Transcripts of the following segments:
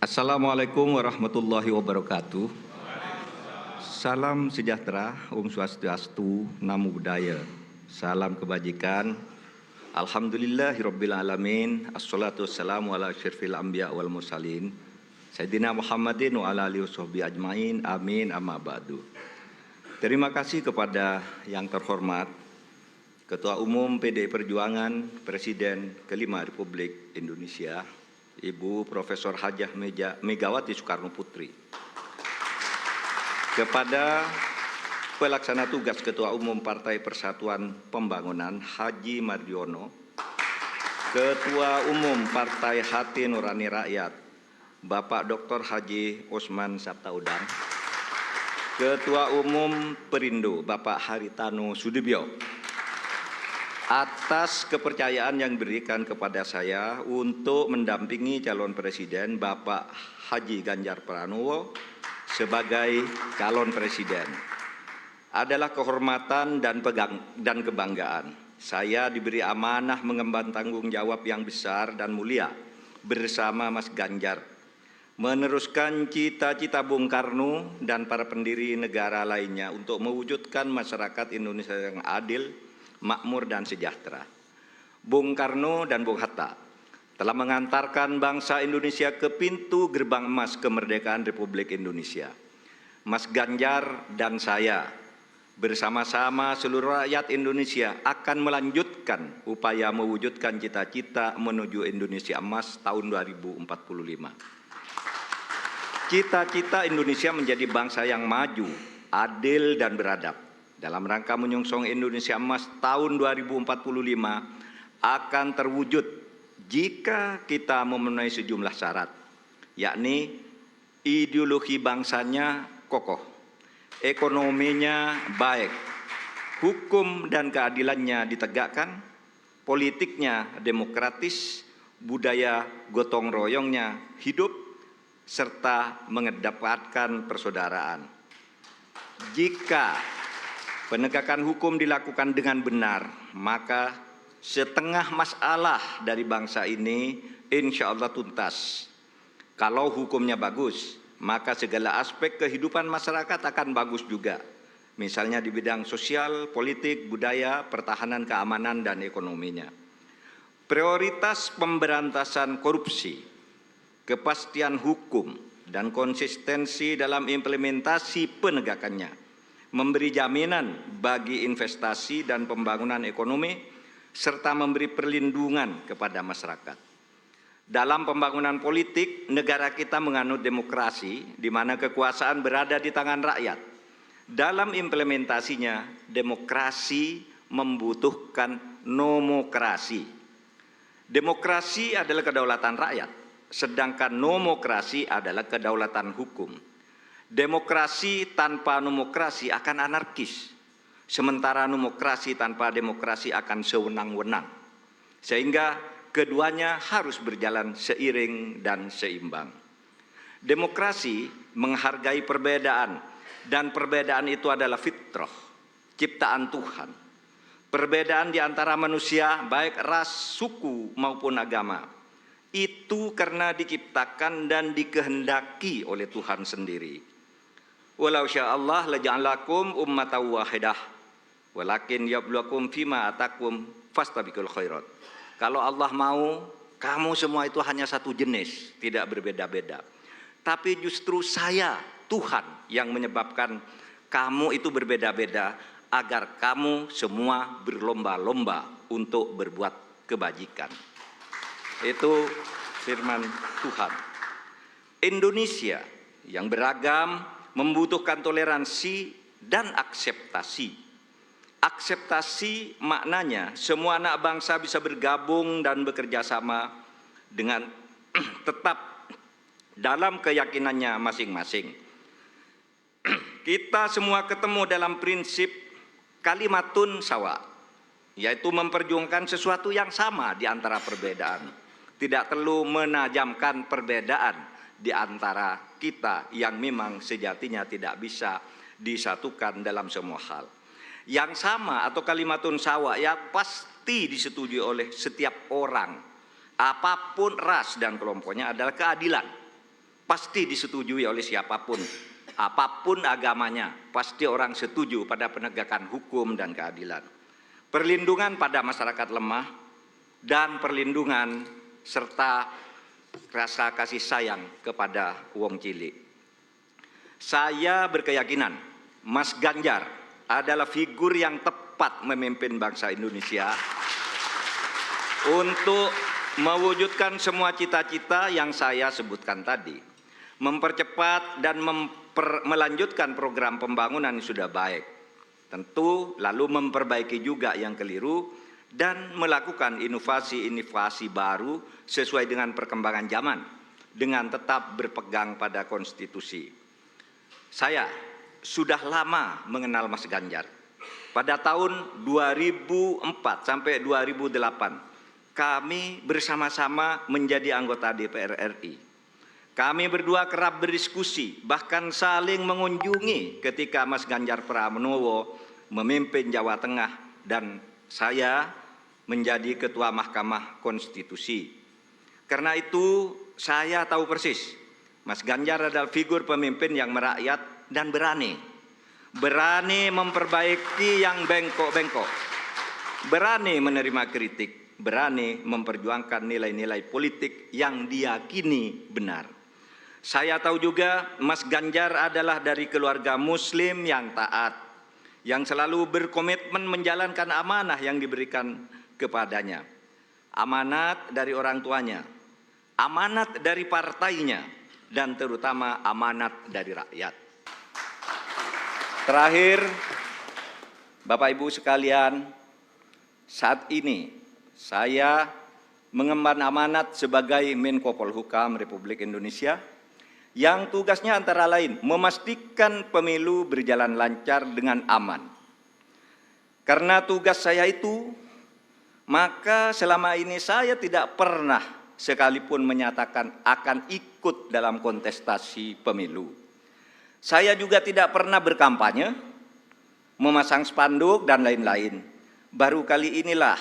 Assalamualaikum warahmatullahi wabarakatuh. Salam sejahtera, Om Swastiastu, Namo Buddhaya. Salam kebajikan. Alhamdulillahirabbil alamin. Assalatu wassalamu ala asyrafil anbiya wal mursalin. Sayyidina Muhammadin wa ala alihi washabbihi ajmain. Amin amma ba'du. Terima kasih kepada yang terhormat Ketua Umum PDI Perjuangan, Presiden kelima Republik Indonesia, Ibu Profesor Hajah Megawati Soekarno Putri. Kepada Pelaksana Tugas Ketua Umum Partai Persatuan Pembangunan Haji Mardiono, Ketua Umum Partai Hati Nurani Rakyat Bapak Dr. Haji Osman Sabtaudang, Ketua Umum Perindo Bapak Haritano Sudibyo, atas kepercayaan yang diberikan kepada saya untuk mendampingi calon presiden Bapak Haji Ganjar Pranowo sebagai calon presiden. Adalah kehormatan dan kebanggaan. Saya diberi amanah mengemban tanggung jawab yang besar dan mulia bersama Mas Ganjar, meneruskan cita-cita Bung Karno dan para pendiri negara lainnya untuk mewujudkan masyarakat Indonesia yang adil, makmur dan sejahtera. Bung Karno dan Bung Hatta telah mengantarkan bangsa Indonesia ke pintu gerbang emas kemerdekaan Republik Indonesia. Mas Ganjar dan saya bersama-sama seluruh rakyat Indonesia akan melanjutkan upaya mewujudkan cita-cita menuju Indonesia emas tahun 2045. Cita-cita Indonesia menjadi bangsa yang maju, adil dan beradab. Dalam rangka menyongsong Indonesia Emas tahun 2045 akan terwujud jika kita memenuhi sejumlah syarat, yakni ideologi bangsanya kokoh, ekonominya baik, hukum dan keadilannya ditegakkan, politiknya demokratis, budaya gotong royongnya hidup, serta mengedepankan persaudaraan. Jika penegakan hukum dilakukan dengan benar, maka setengah masalah dari bangsa ini insya Allah tuntas. Kalau hukumnya bagus, maka segala aspek kehidupan masyarakat akan bagus juga. Misalnya di bidang sosial, politik, budaya, pertahanan, keamanan, dan ekonominya. Prioritas pemberantasan korupsi, kepastian hukum, dan konsistensi dalam implementasi penegakannya memberi jaminan bagi investasi dan pembangunan ekonomi, serta memberi perlindungan kepada masyarakat. Dalam pembangunan politik, negara kita menganut demokrasi, di mana kekuasaan berada di tangan rakyat. Dalam implementasinya, demokrasi membutuhkan nomokrasi. Demokrasi adalah kedaulatan rakyat, sedangkan nomokrasi adalah kedaulatan hukum. Demokrasi tanpa nomokrasi akan anarkis, sementara nomokrasi tanpa demokrasi akan sewenang-wenang. Sehingga keduanya harus berjalan seiring dan seimbang. Demokrasi menghargai perbedaan, dan perbedaan itu adalah fitrah, ciptaan Tuhan. Perbedaan di antara manusia, baik ras, suku maupun agama, itu karena diciptakan dan dikehendaki oleh Tuhan sendiri. Walau sya'allah laja'alakum ummatan wahidah, walakin yabluwakum fima atakum fastabiqul khairat. Kalau Allah mau, kamu semua itu hanya satu jenis, tidak berbeda-beda. Tapi justru saya, Tuhan, yang menyebabkan kamu itu berbeda-beda, agar kamu semua berlomba-lomba untuk berbuat kebajikan. Itu firman Tuhan. Indonesia yang beragam membutuhkan toleransi dan akseptasi. Akseptasi maknanya semua anak bangsa bisa bergabung dan bekerja sama dengan tetap dalam keyakinannya masing-masing. Kita semua ketemu dalam prinsip kalimatun sawa, yaitu memperjuangkan sesuatu yang sama di antara perbedaan. Tidak perlu menajamkan perbedaan di antara kita yang memang sejatinya tidak bisa disatukan dalam semua hal. Yang sama atau kalimatun sawa ya pasti disetujui oleh setiap orang, apapun ras dan kelompoknya, adalah keadilan. pasti disetujui oleh siapapun, apapun agamanya, pasti orang setuju pada penegakan hukum dan keadilan, perlindungan pada masyarakat lemah, dan perlindungan serta rasa kasih sayang kepada wong cilik. Saya berkeyakinan Mas Ganjar adalah figur yang tepat memimpin bangsa Indonesia untuk mewujudkan semua cita-cita yang saya sebutkan tadi, mempercepat dan melanjutkan program pembangunan yang sudah baik, tentu lalu memperbaiki juga yang keliru dan melakukan inovasi-inovasi baru sesuai dengan perkembangan zaman dengan tetap berpegang pada konstitusi. Saya sudah lama mengenal Mas Ganjar. Pada tahun 2004 sampai 2008, kami bersama-sama menjadi anggota DPR RI. Kami berdua kerap berdiskusi, bahkan saling mengunjungi ketika Mas Ganjar Pranowo memimpin Jawa Tengah dan saya menjadi Ketua Mahkamah Konstitusi. Karena itu saya tahu persis, Mas Ganjar adalah figur pemimpin yang merakyat dan berani memperbaiki yang bengkok-bengkok, berani menerima kritik, berani memperjuangkan nilai-nilai politik yang diyakini benar. Saya tahu juga Mas Ganjar adalah dari keluarga Muslim yang taat, yang selalu berkomitmen menjalankan amanah yang diberikan kepadanya. Amanat dari orang tuanya, amanat dari partainya, dan terutama amanat dari rakyat. Terakhir, Bapak Ibu sekalian, saat ini saya mengemban amanat sebagai Menko Polhukam Republik Indonesia yang tugasnya antara lain memastikan pemilu berjalan lancar dengan aman. Karena tugas saya itu, maka selama ini saya tidak pernah sekalipun menyatakan akan ikut dalam kontestasi pemilu. Saya juga tidak pernah berkampanye, memasang spanduk dan lain-lain. Baru kali inilah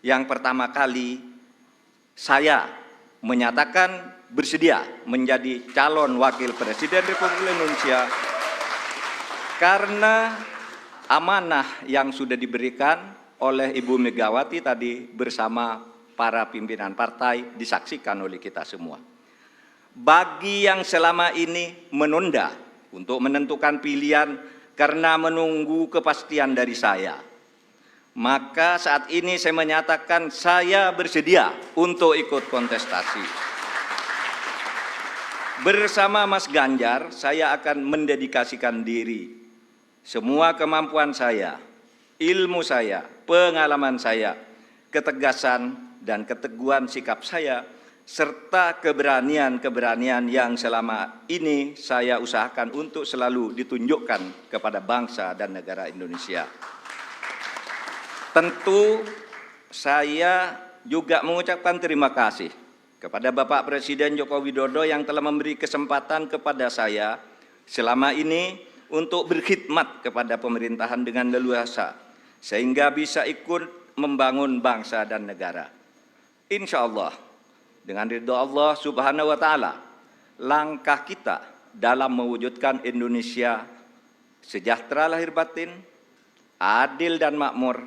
yang pertama kali saya menyatakan bersedia menjadi calon wakil presiden Republik Indonesia karena amanah yang sudah diberikan oleh Ibu Megawati tadi bersama para pimpinan partai disaksikan oleh kita semua. Bagi yang selama ini menunda untuk menentukan pilihan karena menunggu kepastian dari saya, maka saat ini saya menyatakan saya bersedia untuk ikut kontestasi. Bersama Mas Ganjar, saya akan mendedikasikan diri, semua kemampuan saya, ilmu saya, pengalaman saya, ketegasan dan keteguhan sikap saya, serta keberanian-keberanian yang selama ini saya usahakan untuk selalu ditunjukkan kepada bangsa dan negara Indonesia. Tentu saya juga mengucapkan terima kasih kepada Bapak Presiden Joko Widodo yang telah memberi kesempatan kepada saya selama ini untuk berkhidmat kepada pemerintahan dengan leluasa, sehingga bisa ikut membangun bangsa dan negara. Insya Allah, dengan ridho Allah Subhanahu wa Ta'ala, langkah kita dalam mewujudkan Indonesia sejahtera lahir batin, adil dan makmur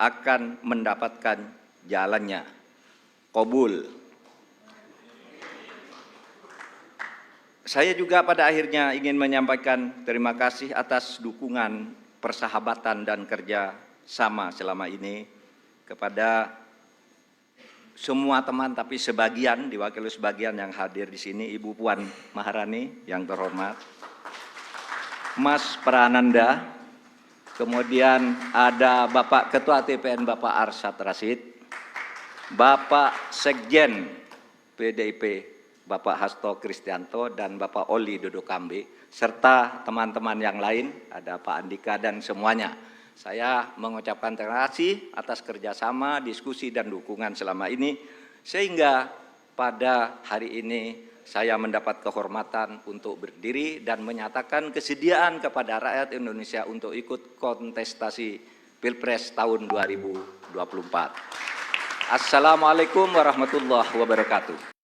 akan mendapatkan jalannya. Qabul. Saya juga pada akhirnya ingin menyampaikan terima kasih atas dukungan, persahabatan dan kerja sama selama ini kepada semua teman, tapi sebagian, diwakili sebagian yang hadir di sini, Ibu Puan Maharani yang terhormat, Mas Prananda, kemudian ada Bapak Ketua TPN Bapak Arsyad Rashid, Bapak Sekjen PDIP Bapak Hasto Kristianto dan Bapak Oli Dodo Kambe, serta teman-teman yang lain, ada Pak Andika dan semuanya. Saya mengucapkan terima kasih atas kerjasama, diskusi, dan dukungan selama ini, sehingga pada hari ini saya mendapat kehormatan untuk berdiri dan menyatakan kesediaan kepada rakyat Indonesia untuk ikut kontestasi Pilpres tahun 2024. Assalamualaikum warahmatullahi wabarakatuh.